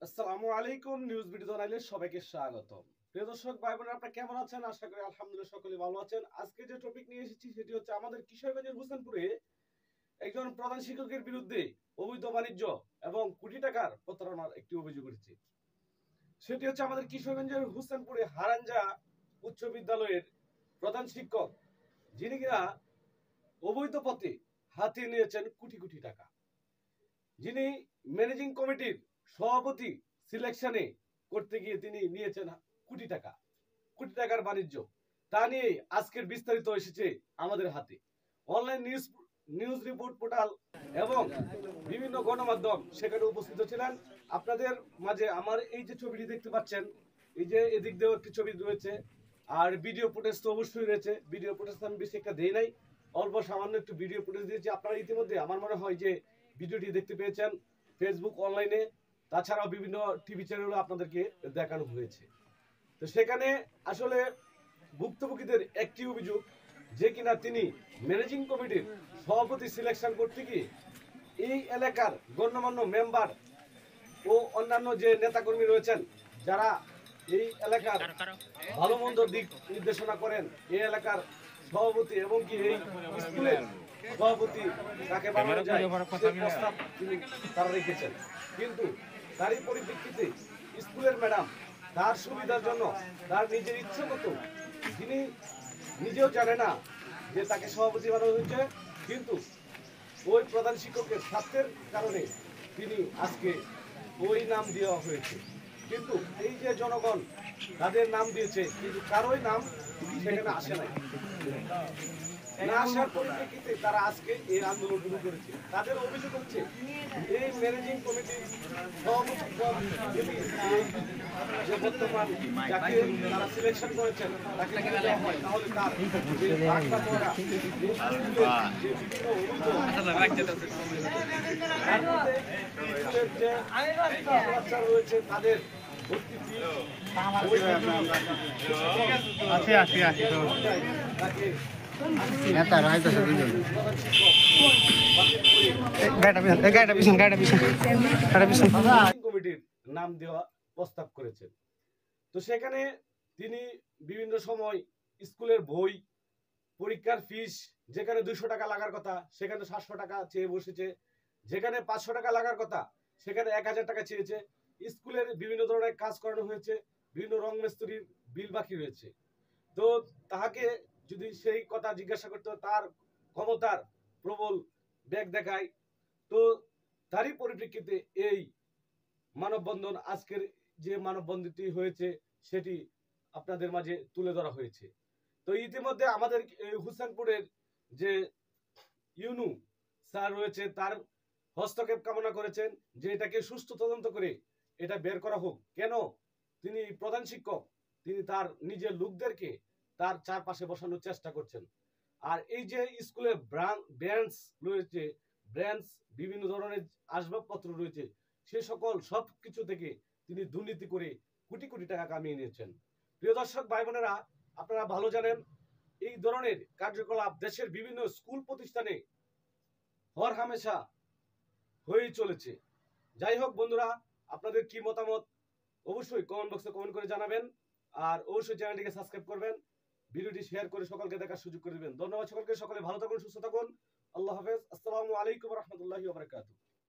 আসসালামু আলাইকুম। News video জানাইলে সবাইকে স্বাগতম। প্রিয় দর্শক ভাই বোনেরা, আপনারা কেমন আছেন? আশা করি আলহামদুলিল্লাহ সকলে ভালো আছেন। আজকে যে টপিক নিয়ে এসেছি সেটি হচ্ছে আমাদের কিশোরগঞ্জের হোসেনপুরে একজন প্রধান শিক্ষকের বিরুদ্ধে অবৈধ বাণিজ্য এবং কোটি টাকার প্রতারণার একটি অভিযোগ উঠেছে। সেটি হচ্ছে আমাদের কিশোরগঞ্জের হোসেনপুরে হারাঞ্জা উচ্চ বিদ্যালয়ের প্রধান শিক্ষক, যিনি কিনা অবৈধ পথে হাতিয়ে নিয়েছেন কোটি কোটি টাকা। যিনি ম্যানেজিং কমিটির সভাপতি সিলেকশনে করতে গিয়ে তিনি নিয়েছেন কোটি টাকা, কোটি টাকার বাণিজ্য। তা নিয়ে আজকের বিস্তারিত এসেছে আমাদের হাতে। অনলাইন নিউজ রিপোর্ট পোর্টাল এবং বিভিন্ন গণমাধ্যম সেখানে উপস্থিত ছিলেন। আপনাদের মাঝে আমার এই যে ছবিটি দেখতে পাচ্ছেন, এই যে এদিক দিয়েও একটি ছবি রয়েছে, আর ভিডিও ফুটেজ তো অবশ্যই রয়েছে। ভিডিও ফুটেজ আমি বেশি একটা দেই নাই, অল্প সামান্য একটু ভিডিও ফুটেজ দিয়েছি। আপনারা ইতিমধ্যে আমার মনে হয় যে ভিডিওটি দেখতে পেয়েছেন ফেসবুক অনলাইনে, তাছাড়াও বিভিন্ন টিভি চ্যানেলে আপনাদেরকে দেখানো হয়েছে। তো সেখানে আসলে ভুক্তভোগীদের একটি অভিযোগ যে কিনা তিনি ম্যানেজিং কমিটির সভাপতি সিলেকশন করতে গিয়ে এই এলাকার গণ্যমান্য মেম্বার ও অন্যান্য যে নেতাকর্মী রয়েছেন, যারা এই এলাকার ভালো মন্দ দিক নির্দেশনা করেন, এই এলাকার সভাপতি এবং কি এই স্কুলের সভাপতি তাকে বানানো যায় সেই প্রস্তাব তিনি তারা রেখেছেন। কিন্তু তারই পরিপ্রেক্ষিতে স্কুলের ম্যাডাম তার সুবিধার জন্য তার নিজের ইচ্ছে মতো, তিনি নিজেও জানে না যে তাকে সভাপতি বানানো হয়েছে, কিন্তু ওই প্রধান শিক্ষকের স্বার্থের কারণে তিনি আজকে ওই নাম দেওয়া হয়েছে। কিন্তু এই যে জনগণ তাদের নাম দিয়েছে, কিন্তু কারোই নাম সেখানে আসে নাই। না আসার পরিপ্রেক্ষিতে তারা আজকে এই আন্দোলন শুরু করেছে। তাদের অভিযোগ হচ্ছে এই ম্যানেজিং কমিটির সভাপতি পদ যদি যে বর্তমান যাকে তারা সিলেকশন করেছেন তাকে যদি দেওয়া হয়, তাহলে তার যে বার্তা পড়া, যে বিভিন্ন বাচ্চা রয়েছে তাদের ভর্তি ফি তাকে কমিটির নাম দেওয়া প্রস্তাব করেছেন। তো সেখানে তিনি বিভিন্ন সময় স্কুলের বই, পরীক্ষার ফিস যেখানে 200 টাকা লাগার কথা সেখানে 700 টাকা চেয়ে বসেছে, যেখানে 500 টাকা লাগার কথা সেখানে 1000 টাকা চেয়েছে। স্কুলের বিভিন্ন ধরনের কাজ করানো হয়েছে, বিভিন্ন রং মিস্ত্রির বিল বাকি রয়েছে। তো তাহাকে যদি সেই কথা জিজ্ঞাসা করতে, তার ক্ষমতার প্রবল ব্যাগ দেখায়। তো তারই পরিপ্রেক্ষিতে এই মানববন্ধন, আজকের যে মানববন্ধনটি হয়েছে সেটি আপনাদের মাঝে তুলে ধরা হয়েছে। তো ইতিমধ্যে আমাদের হুসেনপুরের যে ইউনু স্যার রয়েছে, তার হস্তক্ষেপ কামনা করেছেন যে এটাকে সুষ্ঠু তদন্ত করে এটা বের করা হোক। কেন তিনি প্রধান শিক্ষক, তিনি তার নিজের লোকদেরকে তার চারপাশে বসানোর চেষ্টা করছেন। আর এই যে স্কুলে ব্রাঞ্চ রয়েছে, ব্রাঞ্চ বিভিন্ন ধরনের আসবাবপত্র রয়েছে, সে সকল সব কিছু থেকে তিনি দুর্নীতি করে কোটি কোটি টাকা কামিয়ে নিয়েছেন। প্রিয় দর্শক ভাই বোনেরা, আপনারা ভালো জানেন এই ধরনের কার্যকলাপ দেশের বিভিন্ন স্কুল প্রতিষ্ঠানে হর হামেশা হয়েই চলেছে। যাই হোক বন্ধুরা, আপনাদের কি মতামত অবশ্যই কমেন্ট বক্সে কমেন্ট করে জানাবেন। আর অবশ্যই চ্যানেলটিকে সাবস্ক্রাইব করবেন, ভিডিওটি শেয়ার করে সকলকে দেখার সুযোগ করে দিবেন। ধন্যবাদ সকলকে, সকলে ভালো থাকুন, সুস্থ থাকুন। আল্লাহ হাফেজ। আসসালামু আলাইকুম ওয়া রাহমাতুল্লাহি ওয়া বারাকাতুহু।